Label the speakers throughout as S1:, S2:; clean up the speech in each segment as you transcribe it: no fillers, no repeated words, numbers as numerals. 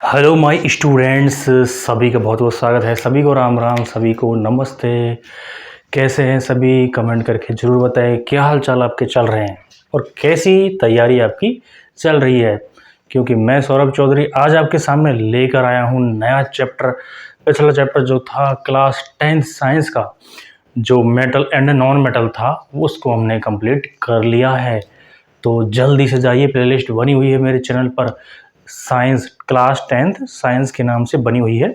S1: Hello my students, सभी का बहुत बहुत स्वागत है। सभी को राम राम, सभी को नमस्ते। कैसे हैं सभी? कमेंट करके ज़रूर बताएं क्या हाल चाल आपके चल रहे हैं और कैसी तैयारी आपकी चल रही है। क्योंकि मैं सौरभ चौधरी आज आपके सामने लेकर आया हूँ नया चैप्टर। पिछला चैप्टर जो था क्लास 10th साइंस का, जो मेटल एंड नॉन मेटल था, उसको हमने कंप्लीट कर लिया है। तो जल्दी से जाइए, प्लेलिस्ट बनी हुई है मेरे चैनल पर, साइंस क्लास 10th साइंस के नाम से बनी हुई है।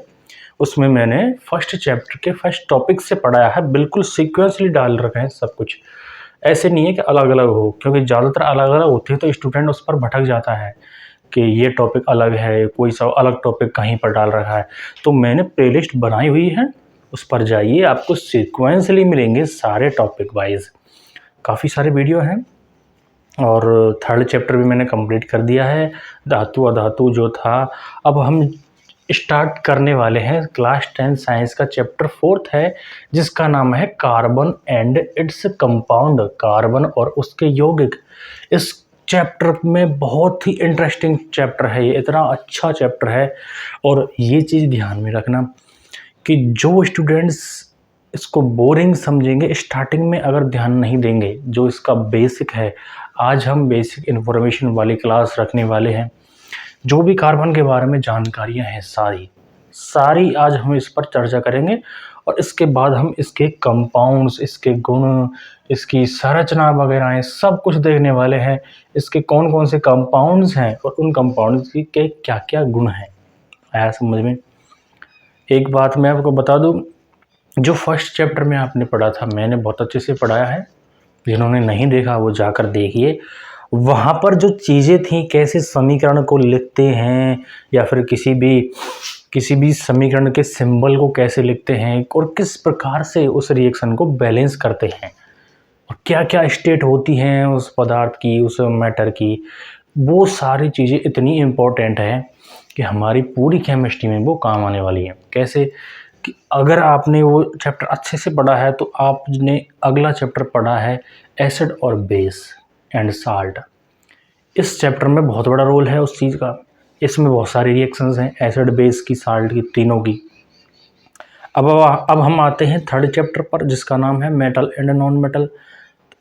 S1: उसमें मैंने फर्स्ट चैप्टर के फर्स्ट टॉपिक से पढ़ाया है, बिल्कुल सीक्वेंसली डाल रखे हैं सब कुछ। ऐसे नहीं है कि अलग अलग हो, क्योंकि ज़्यादातर अलग अलग होते हैं तो स्टूडेंट उस पर भटक जाता है कि ये टॉपिक अलग है, कोई सा अलग टॉपिक कहीं पर डाल रखा है। तो मैंने प्लेलिस्ट बनाई हुई है, उस पर जाइए, आपको सीक्वेंसली मिलेंगे सारे टॉपिक वाइज। काफ़ी सारे वीडियो हैं और थर्ड चैप्टर भी मैंने कंप्लीट कर दिया है, धातु अधातु जो था। अब हम स्टार्ट करने वाले हैं क्लास 10 साइंस का चैप्टर 4th है, जिसका नाम है carbon and its compound, carbon और उसके यौगिक। इस चैप्टर में बहुत ही इंटरेस्टिंग चैप्टर है, ये इतना अच्छा चैप्टर है। और ये चीज़ ध्यान में रखना कि जो स्टूडेंट्स इसको बोरिंग समझेंगे, स्टार्टिंग में अगर ध्यान नहीं देंगे, जो इसका बेसिक है, आज हम बेसिक इन्फॉर्मेशन वाली क्लास रखने वाले हैं। जो भी कार्बन के बारे में जानकारियां हैं सारी आज हम इस पर चर्चा करेंगे। और इसके बाद हम इसके कंपाउंड्स, इसके गुण, इसकी संरचना वगैरह सब कुछ देखने वाले हैं। इसके कौन कौन से कंपाउंड्स हैं और उन कंपाउंड्स के क्या क्या गुण हैं। आया समझ में? एक बात मैं आपको बता दूं, जो फर्स्ट चैप्टर में आपने पढ़ा था, मैंने बहुत अच्छे से पढ़ाया है। जिन्होंने नहीं देखा वो जाकर देखिए। वहाँ पर जो चीज़ें थी, कैसे समीकरण को लिखते हैं, या फिर किसी भी समीकरण के सिंबल को कैसे लिखते हैं, और किस प्रकार से उस रिएक्शन को बैलेंस करते हैं, और क्या क्या स्टेट होती हैं उस पदार्थ की, उस मैटर की, वो सारी चीज़ें इतनी इम्पोर्टेंट है कि हमारी पूरी केमिस्ट्री में वो काम आने वाली है। कैसे कि अगर आपने वो चैप्टर अच्छे से पढ़ा है तो आपने अगला चैप्टर पढ़ा है एसिड और बेस एंड साल्ट। इस चैप्टर में बहुत बड़ा रोल है उस चीज़ का। इसमें बहुत सारी रिएक्शंस हैं, एसिड बेस की, साल्ट की, तीनों की। अब हम आते हैं थर्ड चैप्टर पर, जिसका नाम है मेटल एंड नॉन मेटल।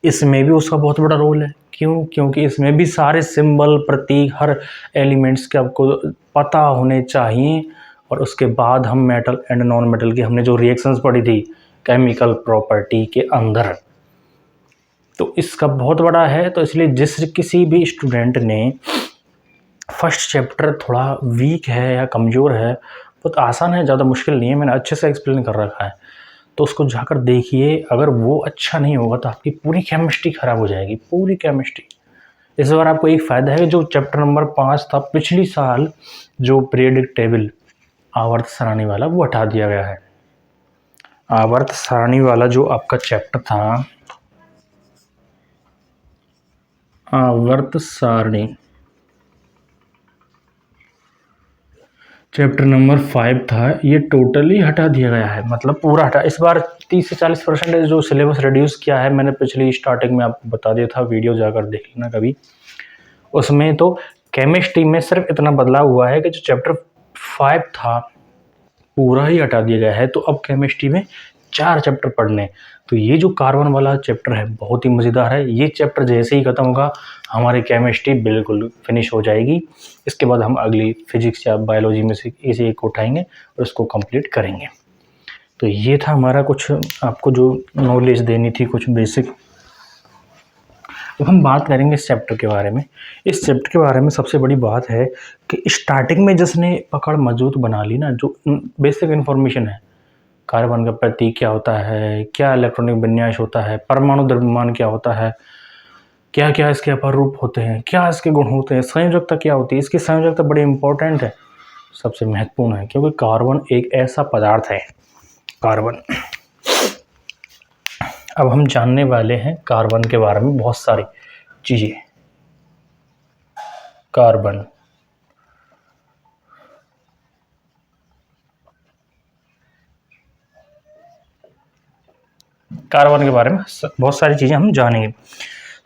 S1: इसमें भी उसका बहुत बड़ा रोल है। क्यों? क्योंकि इसमें भी सारे सिंबल, प्रतीक, हर एलिमेंट्स के आपको पता होने चाहिए। और उसके बाद हम मेटल एंड नॉन मेटल की हमने जो रिएक्शंस पढ़ी थी केमिकल प्रॉपर्टी के अंदर, तो इसका बहुत बड़ा है। तो इसलिए किसी भी स्टूडेंट ने फर्स्ट चैप्टर थोड़ा वीक है या कमज़ोर है, बहुत आसान है, ज़्यादा मुश्किल नहीं है, मैंने अच्छे से एक्सप्लेन कर रखा है, तो उसको जाकर देखिए। अगर वो अच्छा नहीं होगा तो आपकी पूरी केमिस्ट्री ख़राब हो जाएगी, पूरी केमिस्ट्री। इस बार आपको एक फ़ायदा है कि जो चैप्टर नंबर 5 था पिछली साल, जो पीरियडिक टेबल आवर्त सारणी वाला, वो हटा दिया गया है। आवर्त सारणी वाला जो आपका चैप्टर था, आवर्त सारणी, चैप्टर नंबर 5 था, ये टोटली हटा दिया गया है, मतलब पूरा हटा। इस बार 30 से 40% जो सिलेबस रिड्यूस किया है, मैंने पिछली स्टार्टिंग में आपको बता दिया था, वीडियो जाकर देख लेना कभी। उसमें तो केमिस्ट्री में सिर्फ इतना बदलाव हुआ है कि जो चैप्टर 5 था पूरा ही हटा दिया गया है। तो अब केमिस्ट्री में 4 चैप्टर पढ़ने। तो ये जो कार्बन वाला चैप्टर है बहुत ही मज़ेदार है। ये चैप्टर जैसे ही ख़त्म होगा हमारी केमिस्ट्री बिल्कुल फिनिश हो जाएगी। इसके बाद हम अगली फिजिक्स या बायोलॉजी में से इसे एक उठाएंगे और उसको कंप्लीट करेंगे। तो ये था हमारा कुछ आपको जो नॉलेज देनी थी, कुछ बेसिक। अब हम बात करेंगे इस चैप्टर के बारे में। इस चैप्टर के बारे में सबसे बड़ी बात है कि स्टार्टिंग में जिसने पकड़ मजबूत बना ली ना, जो बेसिक इन्फॉर्मेशन है, कार्बन का प्रतीक क्या होता है, क्या इलेक्ट्रॉनिक विन्यास होता है, परमाणु द्रव्यमान क्या होता है, क्या क्या इसके अपर रूप होते हैं, क्या इसके गुण होते हैं, संयोजकता क्या होती है। इसकी संयोजकता बड़ी इंपॉर्टेंट है, सबसे महत्वपूर्ण है, क्योंकि कार्बन एक ऐसा पदार्थ है, कार्बन। अब हम जानने वाले हैं कार्बन के बारे में बहुत सारी चीज़ें। कार्बन, कार्बन के बारे में बहुत सारी चीज़ें हम जानेंगे।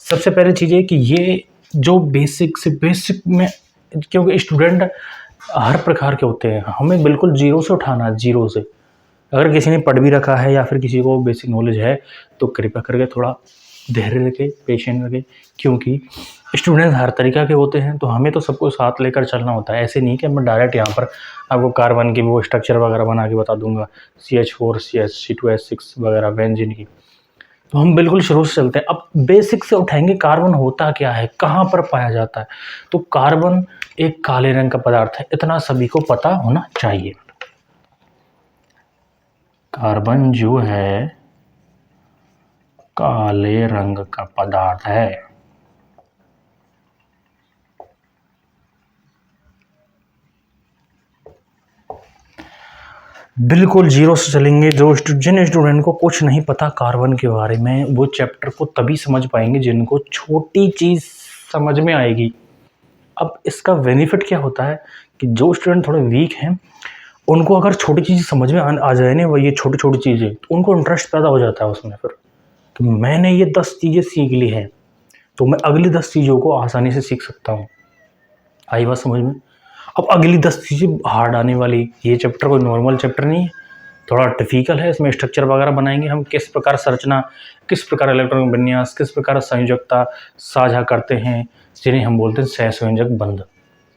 S1: सबसे पहले चीज़ है कि ये जो बेसिक से बेसिक में, क्योंकि स्टूडेंट हर प्रकार के होते हैं, हमें बिल्कुल ज़ीरो से उठाना है, ज़ीरो से। अगर किसी ने पढ़ भी रखा है या फिर किसी को बेसिक नॉलेज है तो कृपया करके थोड़ा धैर्य रखें, पेशेंट रखें, क्योंकि स्टूडेंट्स हर तरीक़ा के होते हैं, तो हमें तो सबको साथ लेकर चलना होता है। ऐसे नहीं कि मैं डायरेक्ट यहाँ पर आपको कार्बन की वो स्ट्रक्चर वगैरह बना के बता दूंगा, CH4 C2H6 वगैरह बेंजीन की। तो हम बिल्कुल शुरू से चलते हैं। अब बेसिक से उठाएंगे, कार्बन होता क्या है, कहाँ पर पाया जाता है। तो कार्बन एक काले रंग का पदार्थ है, इतना सभी को पता होना चाहिए। कार्बन जो है काले रंग का पदार्थ है। बिल्कुल जीरो से चलेंगे। जिन स्टूडेंट को कुछ नहीं पता कार्बन के बारे में, वो चैप्टर को तभी समझ पाएंगे जिनको छोटी चीज़ समझ में आएगी। अब इसका बेनिफिट क्या होता है कि जो स्टूडेंट थोड़े वीक हैं, उनको अगर छोटी चीज़ समझ में आ जाए ना, वही छोटी छोटी चीज़ें, तो उनको इंटरेस्ट पैदा हो जाता है उसमें। फिर कि मैंने ये 10 चीज़ें सीख ली हैं, तो मैं अगली 10 चीज़ों को आसानी से सीख सकता हूँ। आई बात समझ में? अब अगली 10 चीज़ें हार्ड आने वाली। ये चैप्टर कोई नॉर्मल चैप्टर नहीं है, थोड़ा डिफिकल्ट है। इसमें स्ट्रक्चर वगैरह बनाएंगे हम, किस प्रकार संरचना, किस प्रकार इलेक्ट्रॉनिक विन्यास, किस प्रकार संयोजकता साझा करते हैं, जिन्हें हम बोलते हैं सहसंयोजक बंध।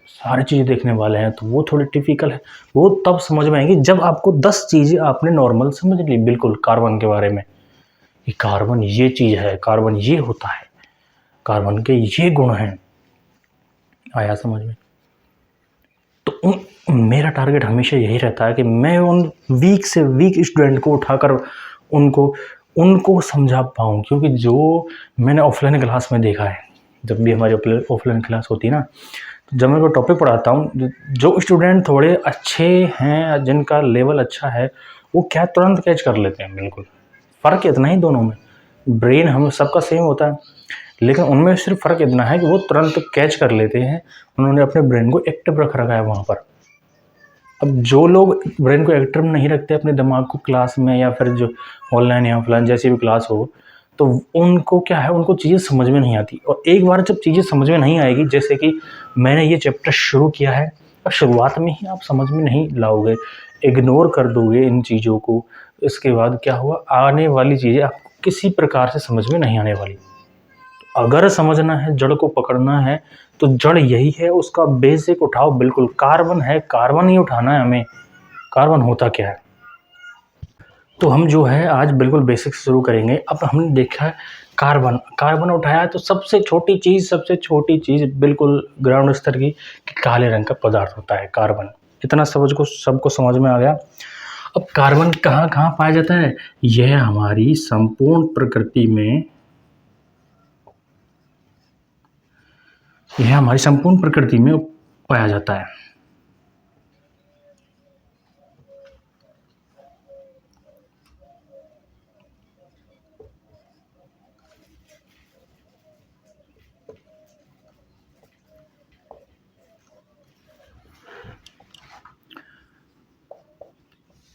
S1: सारी चीज़ें देखने वाले हैं, तो वो थोड़ी टिपिकल है। वो तब समझ में आएंगी जब आपको 10 चीज़ें आपने नॉर्मल समझ ली बिल्कुल कार्बन के बारे में, कि कार्बन ये चीज़ है, कार्बन ये होता है, कार्बन के ये गुण हैं। आया समझ में? तो मेरा टारगेट हमेशा यही रहता है कि मैं उन वीक से वीक स्टूडेंट को उठाकर उनको समझा पाऊँ, क्योंकि जो मैंने ऑफलाइन क्लास में देखा है, जब भी हमारी ऑफलाइन क्लास होती है ना, जब मैं कोई टॉपिक पढ़ाता हूँ, जो स्टूडेंट थोड़े अच्छे हैं, जिनका लेवल अच्छा है, वो क्या तुरंत कैच कर लेते हैं। बिल्कुल फ़र्क इतना ही दोनों में, ब्रेन हम सबका सेम होता है, लेकिन उनमें सिर्फ फ़र्क इतना है कि वो तुरंत कैच कर लेते हैं, उन्होंने अपने ब्रेन को एक्टिव रख रखा है वहाँ पर। अब जो लोग ब्रेन को एक्टिव नहीं रखते अपने दिमाग को क्लास में, या फिर जो ऑनलाइन या ऑफलाइन जैसी भी क्लास हो, तो उनको क्या है, उनको चीज़ें समझ में नहीं आती। और एक बार जब चीज़ें समझ में नहीं आएगी, जैसे कि मैंने ये चैप्टर शुरू किया है, और शुरुआत में ही आप समझ में नहीं लाओगे, इग्नोर कर दोगे इन चीज़ों को, इसके बाद क्या हुआ, आने वाली चीज़ें आपको किसी प्रकार से समझ में नहीं आने वाली। अगर समझना है, जड़ को पकड़ना है, तो जड़ यही है, उसका बेसिक उठाओ। बिल्कुल कार्बन है, कार्बन ही उठाना है हमें। कार्बन होता क्या है, तो हम जो है आज बिल्कुल बेसिक से शुरू करेंगे। अब हमने देखा है कार्बन उठाया, तो सबसे छोटी चीज़ बिल्कुल ग्राउंड स्तर की, कि काले रंग का पदार्थ होता है कार्बन। इतना सबको समझ में आ गया। अब कार्बन कहाँ कहाँ पाया जाता है? यह हमारी संपूर्ण प्रकृति में,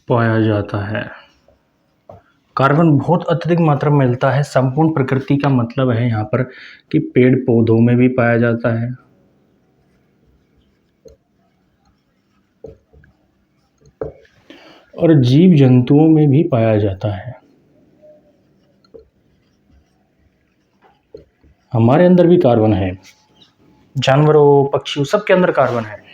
S1: पाया जाता है। कार्बन बहुत अत्यधिक मात्रा में मिलता है। संपूर्ण प्रकृति का मतलब है यहाँ पर कि पेड़ पौधों में भी पाया जाता है, और जीव जंतुओं में भी पाया जाता है। हमारे अंदर भी कार्बन है, जानवरों, पक्षियों, सबके अंदर कार्बन है,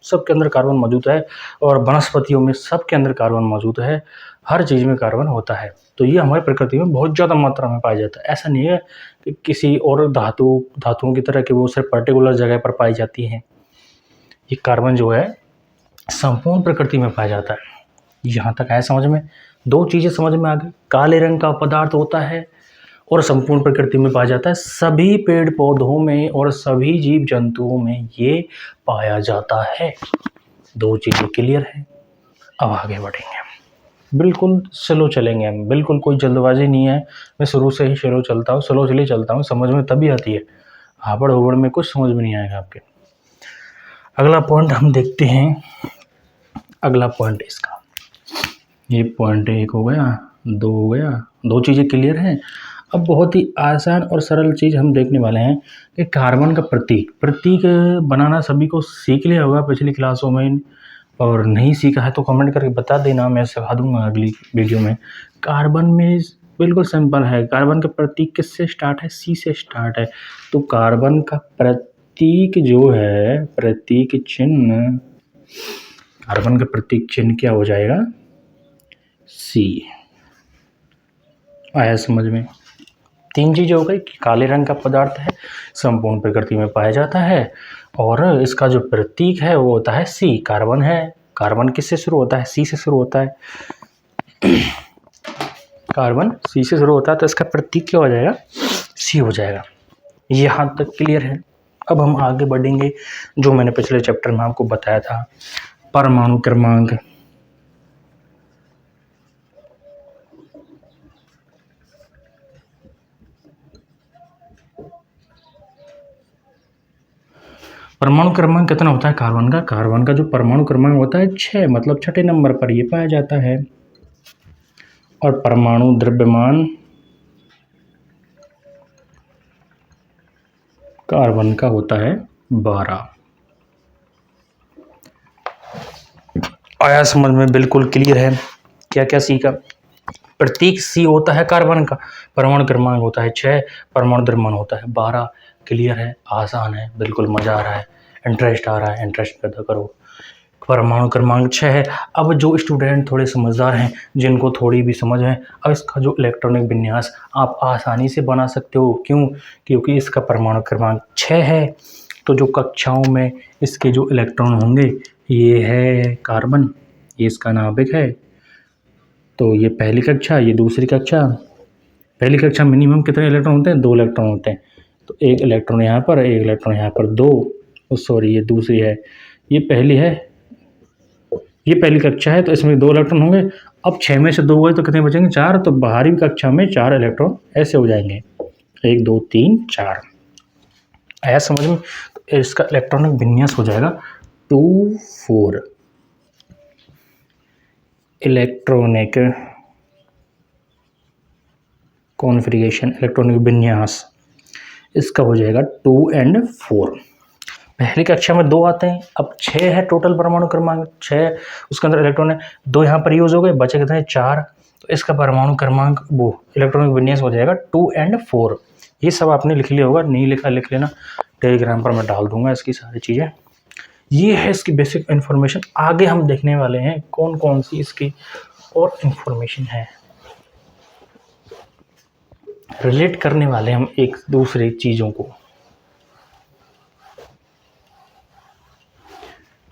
S1: सबके अंदर कार्बन मौजूद है, और वनस्पतियों में सबके अंदर कार्बन मौजूद है। हर चीज़ में कार्बन होता है। तो ये हमारी प्रकृति में बहुत ज़्यादा मात्रा में पाया जाता है। ऐसा नहीं है कि किसी और धातुओं की तरह कि वो सिर्फ पर्टिकुलर जगह पर पाई जाती हैं। ये कार्बन जो है संपूर्ण प्रकृति में पाया जाता है। यहाँ तक है समझ में? दो चीज़ें समझ में आ गई, काले रंग का पदार्थ होता है और संपूर्ण प्रकृति में पाया जाता है। सभी पेड़ पौधों में और सभी जीव जंतुओं में ये पाया जाता है। दो चीज़ें क्लियर हैं। अब आगे बढ़ेंगे, बिल्कुल स्लो चलेंगे हम, बिल्कुल कोई जल्दबाजी नहीं है। मैं शुरू से ही स्लो चली चलता हूँ, समझ में तभी आती है। हाबड़ होबड़ में कुछ समझ में नहीं आएगा आपके। अगला पॉइंट हम देखते हैं। अगला पॉइंट इसका, ये पॉइंट 1 हो गया, 2 हो गया, दो चीज़ें क्लियर हैं। अब बहुत ही आसान और सरल चीज़ हम देखने वाले हैं कि कार्बन का प्रतीक बनाना सभी को सीख लिया होगा पिछली क्लासों में, और नहीं सीखा है तो कमेंट करके बता देना, मैं सिखा दूंगा अगली वीडियो में। कार्बन में बिल्कुल सिंपल है, कार्बन का प्रतीक किससे स्टार्ट है? सी से स्टार्ट है। तो कार्बन का प्रतीक जो है, प्रतीक चिन्ह, कार्बन का प्रतीक चिन्ह क्या हो जाएगा? सी। आया समझ में? तीन चीज़ें हो गई कि काले रंग का पदार्थ है, संपूर्ण प्रकृति में पाया जाता है, और इसका जो प्रतीक है वो होता है सी। कार्बन है, कार्बन किससे शुरू होता है? सी से शुरू होता है। कार्बन सी से शुरू होता है, तो इसका प्रतीक क्या हो जाएगा? सी हो जाएगा। यहाँ तक क्लियर है। अब हम आगे बढ़ेंगे, जो मैंने पिछले चैप्टर में आपको बताया था, परमाणु क्रमांक। परमाणु क्रमांक कितना होता है कार्बन का? कार्बन का जो परमाणु क्रमांक होता है 6, मतलब छठे नंबर पर ये पाया जाता है। और परमाणु द्रव्यमान कार्बन का होता है 12। आया समझ में? बिल्कुल क्लियर है। क्या क्या सीखा? प्रतीक सी होता है कार्बन का, परमाणु क्रमांक होता है 6, परमाणु द्रव्यमान होता है 12। क्लियर है, आसान है, बिल्कुल मजा आ रहा है, इंटरेस्ट आ रहा है, इंटरेस्ट पैदा करो। परमाणु क्रमांक 6 है। अब जो स्टूडेंट थोड़े समझदार हैं, जिनको थोड़ी भी समझ है, अब इसका जो इलेक्ट्रॉनिक विन्यास आप आसानी से बना सकते हो। क्यों? क्योंकि इसका परमाणु क्रमांक 6 है। तो जो कक्षाओं में इसके जो इलेक्ट्रॉन होंगे, ये है कार्बन, ये इसका नाभिक है। तो ये पहली कक्षा, ये दूसरी कक्षा। पहली कक्षा मिनिमम कितने इलेक्ट्रॉन होते हैं? 2 इलेक्ट्रॉन होते हैं। तो एक इलेक्ट्रॉन यहाँ पर, एक इलेक्ट्रॉन यहाँ पर, 2। सॉरी, ये दूसरी है, ये पहली है, ये पहली कक्षा है, तो इसमें 2 इलेक्ट्रॉन होंगे। अब 6 में से 2 गए तो कितने बचेंगे? 4। तो बाहरी कक्षा में 4 इलेक्ट्रॉन ऐसे हो जाएंगे, 1 2 3 4। आया समझ में? तो इसका इलेक्ट्रॉनिक विन्यास हो जाएगा 2 4। इलेक्ट्रॉनिक कॉन्फ़िगरेशन, इलेक्ट्रॉनिक विन्यास इसका हो जाएगा 2 और 4। पहली कक्षा में 2 आते हैं, अब 6 है टोटल परमाणु क्रमांक 6, उसके अंदर इलेक्ट्रॉन है 2, यहाँ पर यूज हो गए, बचे कितने? 4। तो इसका परमाणु क्रमांक वो इलेक्ट्रॉनिक विन्यास हो जाएगा 2 और 4। ये सब आपने लिख लिया होगा, नहीं लिखा लिख लेना, टेलीग्राम पर मैं डाल दूंगा इसकी सारी चीज़ें। ये है इसकी बेसिक इन्फॉर्मेशन। आगे हम देखने वाले हैं कौन कौन सी इसकी और इन्फॉर्मेशन है, रिलेट करने वाले हम एक दूसरे चीज़ों को।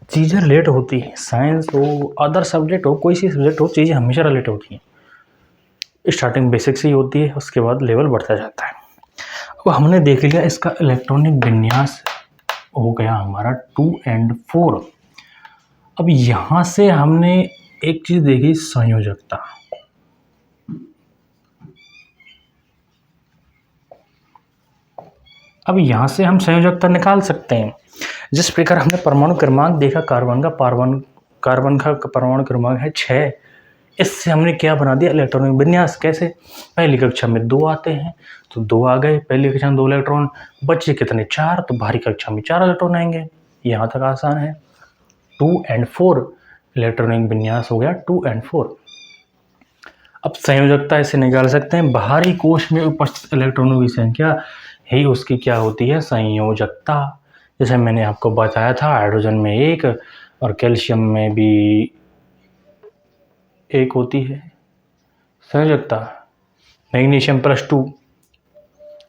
S1: चीज़ें रिलेट होती हैं, साइंस हो, अदर सब्जेक्ट हो, कोई सी सब्जेक्ट हो, चीज़ें हमेशा रिलेट होती हैं। स्टार्टिंग बेसिक से ही होती है, उसके बाद लेवल बढ़ता जाता है। अब हमने देख लिया इसका इलेक्ट्रॉनिक विन्यास हो गया हमारा 2 और 4। अब यहाँ से हमने एक चीज़ देखी, संयोजकता। अब यहाँ से हम संयोजकता निकाल सकते हैं। जिस प्रकार हमने परमाणु क्रमांक देखा कार्बन का परमाणु क्रमांक है 6, इससे हमने क्या बना दिया? इलेक्ट्रॉनिक विन्यास। कैसे? पहली कक्षा में 2 आते हैं, तो 2 आ गए, पहली कक्षा में 2 इलेक्ट्रॉन, बचे कितने? 4। तो बाहरी कक्षा में 4 इलेक्ट्रॉन आएंगे। यहाँ तक आसान है। 2 और 4 इलेक्ट्रॉनिक विन्यास हो गया 2 और 4। अब संयोजकता ऐसे निकाल सकते हैं, बाहरी कोश में उपस्थित इलेक्ट्रॉनों की संख्या ही उसकी क्या होती है? संयोजकता। जैसे मैंने आपको बताया था, हाइड्रोजन में 1 और कैल्शियम में भी 1 होती है संयोजकता। मैग्नीशियम +2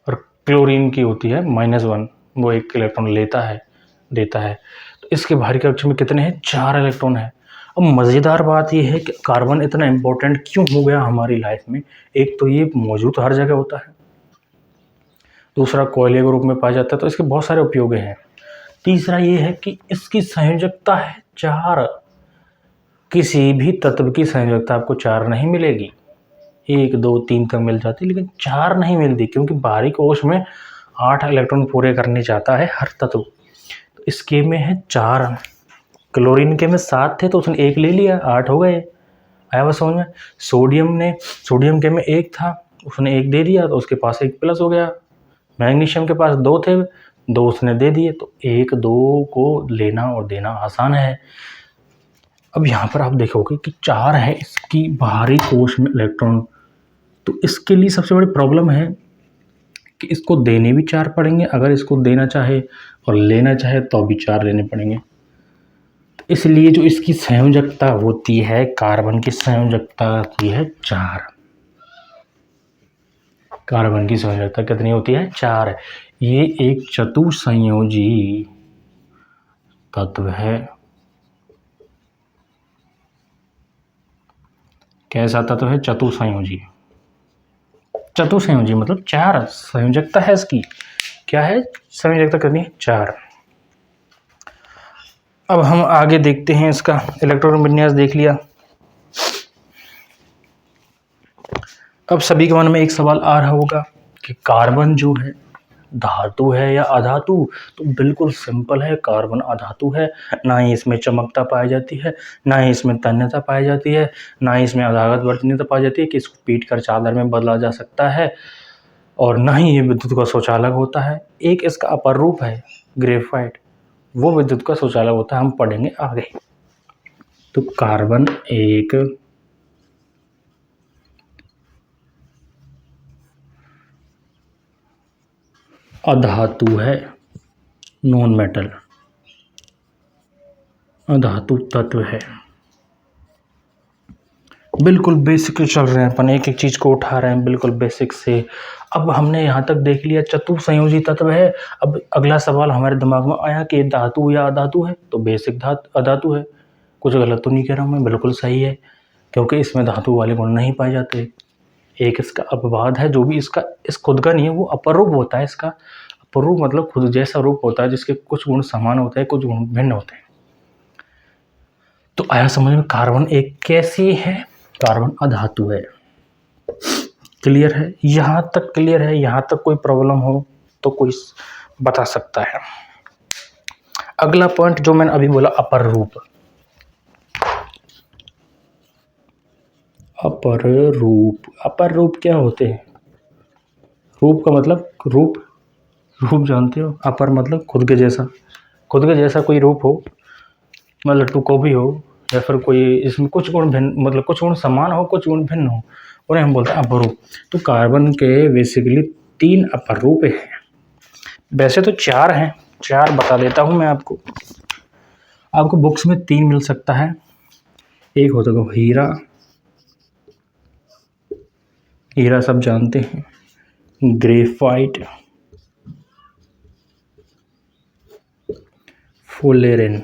S1: और क्लोरीन की होती है -1, वो 1 इलेक्ट्रॉन देता है। तो इसके बाहरी कक्षा में कितने हैं? 4 इलेक्ट्रॉन है। अब मज़ेदार बात यह है कि कार्बन इतना इम्पोर्टेंट क्यों हो गया हमारी लाइफ में? एक तो ये मौजूद हर जगह होता है, दूसरा कोयले के रूप में पाया जाता है, तो इसके बहुत सारे उपयोग हैं। तीसरा ये है कि इसकी संयोजकता है 4। किसी भी तत्व की संयोजकता आपको 4 नहीं मिलेगी, 1 2 3 तक मिल जाती, लेकिन 4 नहीं मिलती, क्योंकि बाहरी कोश में 8 इलेक्ट्रॉन पूरे करने चाहता है हर तत्व। तो इसके में है 4। क्लोरीन के में 7 थे, तो उसने 1 ले लिया, 8 हो गए। आया बस समझ में? सोडियम के में 1 था, उसने एक दे दिया तो उसके पास एक प्लस हो गया। मैग्नीशियम के पास 2 थे, 2 उसने दे दिए, तो 1 2 को लेना और देना आसान है। अब यहाँ पर आप देखोगे कि 4 है इसकी बाहरी कोश में इलेक्ट्रॉन, तो इसके लिए सबसे बड़ी प्रॉब्लम है कि इसको देने भी 4 पड़ेंगे, अगर इसको देना चाहे और लेना चाहे तो भी 4 लेने पड़ेंगे। तो इसलिए जो इसकी संयोजकता होती है, कार्बन की संयोजकता होती है 4। कार्बन की संयोजकता कितनी होती है? 4 है। ये एक चतुसंयोजी तत्व है। कैसा तत्व है? चतुसंयोजी। चतुसंयोजी मतलब 4 संयोजकता है इसकी। क्या है? संयोजकता कितनी है? 4। अब हम आगे देखते हैं, इसका इलेक्ट्रॉन विन्यास देख लिया। अब सभी के मन में एक सवाल आ रहा होगा कि कार्बन जो है धातु है या अधातु? तो बिल्कुल सिंपल है, कार्बन अधातु है। ना ही इसमें चमकता पाई जाती है, ना ही इसमें तन्यता पाई जाती है, ना ही इसमें अदागत वर्तनीयता पाई जाती है कि इसको पीट कर चादर में बदला जा सकता है, और ना ही ये विद्युत का शौचालय होता है। एक इसका अपर रूप है ग्रेफाइट, वो विद्युत का शौचालय होता है, हम पढ़ेंगे आगे। तो कार्बन एक अधातु है, नॉन मेटल, अधातु तत्व है। बिल्कुल बेसिक चल रहे हैं अपन, एक एक चीज को उठा रहे हैं बिल्कुल बेसिक से। अब हमने यहाँ तक देख लिया चतुसंयोजी तत्व है। अब अगला सवाल हमारे दिमाग में आया कि धातु या अधातु है? तो बेसिक अधातु है। कुछ गलत तो नहीं कह रहा हूँ मैं, बिल्कुल सही है, क्योंकि इसमें धातु वाले गुण नहीं पाए जाते। एक इसका अपवाद है, जो भी इसका इस खुद का नहीं है, वो अपर रूप होता है इसका। अपर रूप मतलब खुद जैसा रूप होता है, जिसके कुछ गुण समान होते हैं, कुछ गुण भिन्न होते हैं। तो आया समझ में, कार्बन एक कैसी है? कार्बन अधातु है। क्लियर है? यहां तक क्लियर है? यहां तक कोई प्रॉब्लम हो तो कोई बता सकता है। अगला पॉइंट जो मैंने अभी बोला, अपर रूप। अपर रूप, अपर रूप क्या होते हैं? रूप का मतलब रूप, रूप जानते हो? अपर मतलब खुद के जैसा, खुद के जैसा कोई रूप हो, मतलब टू कॉपी हो, या फिर कोई इसमें कुछ गुण भिन्न, मतलब कुछ गुण समान हो, कुछ गुण भिन्न हो, उन्हें हम बोलते हैं अपर रूप। तो कार्बन के बेसिकली 3 अपर रूप हैं। वैसे तो 4 हैं, 4 बता देता हूँ मैं आपको। आपको बुक्स में 3 मिल सकता है। एक होता है हीरा, हीरा सब जानते हैं, ग्रेफाइट, फुलेरिन।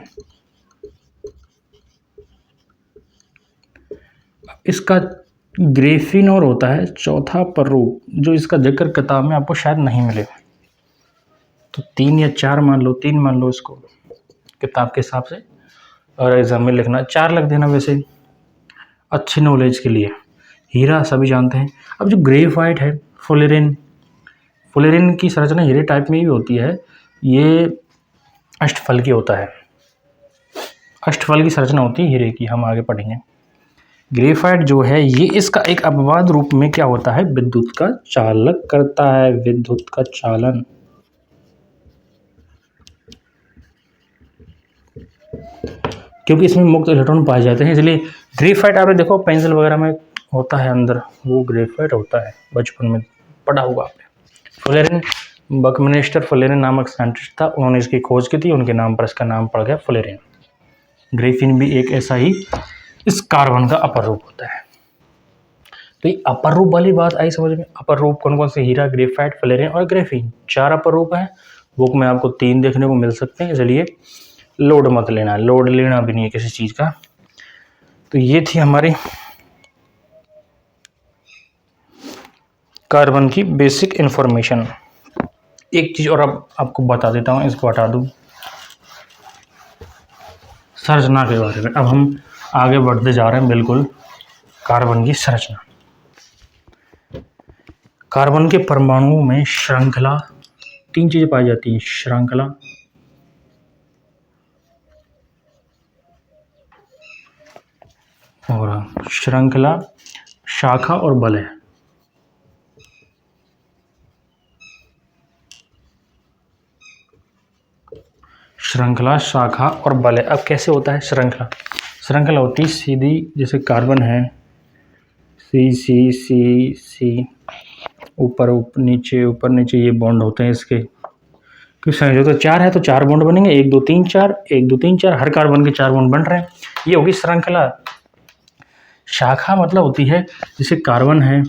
S1: इसका ग्रेफिन और होता है चौथा प्ररूप, जो इसका जिक्र किताब में आपको शायद नहीं मिले। तो 3 या 4 मान लो, 3 मान लो इसको किताब के हिसाब से, और एग्जाम में लिखना 4 लग देना, वैसे अच्छी नॉलेज के लिए। हीरा सभी जानते हैं। अब जो ग्रेफाइट है, फुलेरिन, फुलेरिन की संरचना हीरे टाइप में ही होती है। ये अष्टफल की होता है, अष्टफल की संरचना होती है हीरे की, हम आगे पढ़ेंगे। ग्रेफाइट जो है ये इसका एक अपवाद रूप में क्या होता है? विद्युत का चालक करता है, विद्युत का चालन। क्योंकि इसमें मुक्त इलेक्ट्रॉन पाए जाते हैं, इसलिए ग्रेफाइट आपने देखो पेंसिल वगैरह में होता है अंदर, वो ग्रेफाइट होता है, बचपन में पढ़ा होगा आपने। फुलेरिन, बकमिस्टर फुलेरिन नामक साइंटिस्ट था, उन्होंने इसकी खोज की थी, उनके नाम पर इसका नाम पड़ गया फुलेरिन। ग्रेफिन भी एक ऐसा ही इस कार्बन का अपर रूप होता है। तो ये अपर रूप वाली बात आई समझ में। अपर रूप कौन कौन से? हीरा, ग्रेफाइट, फुलेरिन और ग्रेफिन, 4 अपर रूप हैं। बुक में आपको 3 देखने को मिल सकते हैं, इसलिए लोड मत लेना, लोड लेना भी नहीं है किसी चीज़ का। तो ये थी हमारी कार्बन की बेसिक इन्फॉर्मेशन। एक चीज़ और अब आपको बता देता हूँ, इसको हटा दूँ, संरचना के बारे में। अब हम आगे बढ़ते जा रहे हैं बिल्कुल कार्बन की संरचना। कार्बन के परमाणुओं में श्रृंखला, 3 चीजें पाई जाती हैं, श्रृंखला, और श्रृंखला, शाखा और वलय। श्रृंखला, शाखा और बलय। अब कैसे होता है श्रृंखला? श्रृंखला होती है सीधी, जैसे कार्बन है सी सी सी सी, ऊपर ऊपर नीचे ये बॉन्ड होते हैं इसके। क्योंकि संयोजक तो 4 है तो 4 बॉन्ड बनेंगे, 1 2 3 4, 1 2 3 4, हर कार्बन के 4 बॉन्ड बन रहे हैं। ये होगी श्रृंखला। शाखा मतलब होती है जैसे कार्बन है,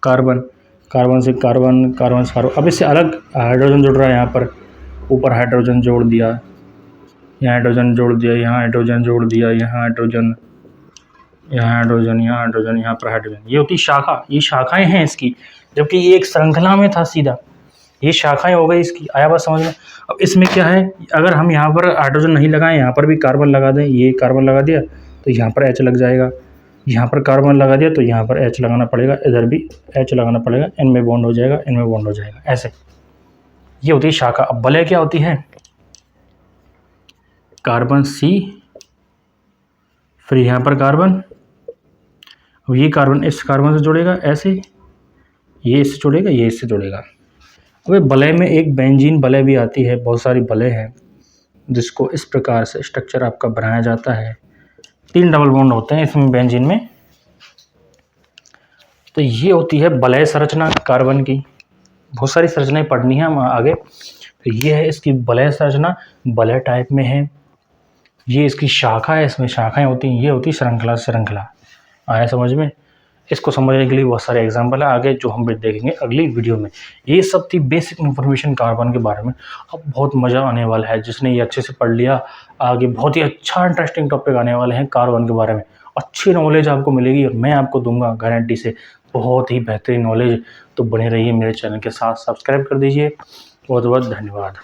S1: कार्बन से कार्बन, कार्बन से कार्बन, अब इससे अलग हाइड्रोजन जुड़ रहा है, यहाँ पर ऊपर हाइड्रोजन जोड़ दिया, यहाँ हाइड्रोजन जोड़ दिया, यहाँ हाइड्रोजन जोड़ दिया, यहाँ हाइड्रोजन, यहाँ हाइड्रोजन, यहाँ हाइड्रोजन, यहाँ पर हाइड्रोजन। ये होती शाखा, ये शाखाएं हैं इसकी, जबकि ये एक श्रृंखला में था सीधा, ये शाखाएं हो गई इसकी। आया बात समझ में? अब इसमें क्या है, अगर हम यहाँ पर हाइड्रोजन नहीं लगाएं, यहाँ पर भी कार्बन लगा दें, ये कार्बन लगा दिया तो यहाँ पर H लग जाएगा, यहाँ पर कार्बन लगा दिया तो यहाँ पर H लगाना पड़ेगा, इधर भी H लगाना पड़ेगा, इनमें बॉन्ड हो जाएगा, इनमें बॉन्ड हो जाएगा, ऐसे। ये होती है शाखा। अब बलय क्या होती है? कार्बन C, फिर यहाँ पर कार्बन, अब ये कार्बन इस कार्बन से जुड़ेगा ऐसे, ये इससे जुड़ेगा, ये इससे जुड़ेगा। अब बलय में एक बेंजीन बलय भी आती है, बहुत सारी बलय हैं जिसको इस प्रकार से स्ट्रक्चर आपका बनाया जाता है। 3 डबल बॉन्ड होते हैं इसमें बेंजीन में। तो ये होती है बलय संरचना कार्बन की। बहुत सारी संरचनाएं पढ़नी है हम आगे। तो ये है इसकी बलय संरचना, बलय टाइप में है। ये इसकी शाखा है, इसमें शाखाएं होती हैं। ये होती श्रृंखला। आया समझ में? इसको समझने के लिए बहुत सारे एग्जाम्पल है आगे जो हम भी देखेंगे अगली वीडियो में। ये सब थी बेसिक इन्फॉर्मेशन कार्बन के बारे में। अब बहुत मज़ा आने वाला है, जिसने ये अच्छे से पढ़ लिया आगे बहुत ही अच्छा इंटरेस्टिंग टॉपिक आने वाले हैं कार्बन के बारे में। अच्छी नॉलेज आपको मिलेगी और मैं आपको दूंगा गारंटी से बहुत ही बेहतरीन नॉलेज। तो बने रहिए मेरे चैनल के साथ, सब्सक्राइब कर दीजिए। बहुत बहुत धन्यवाद।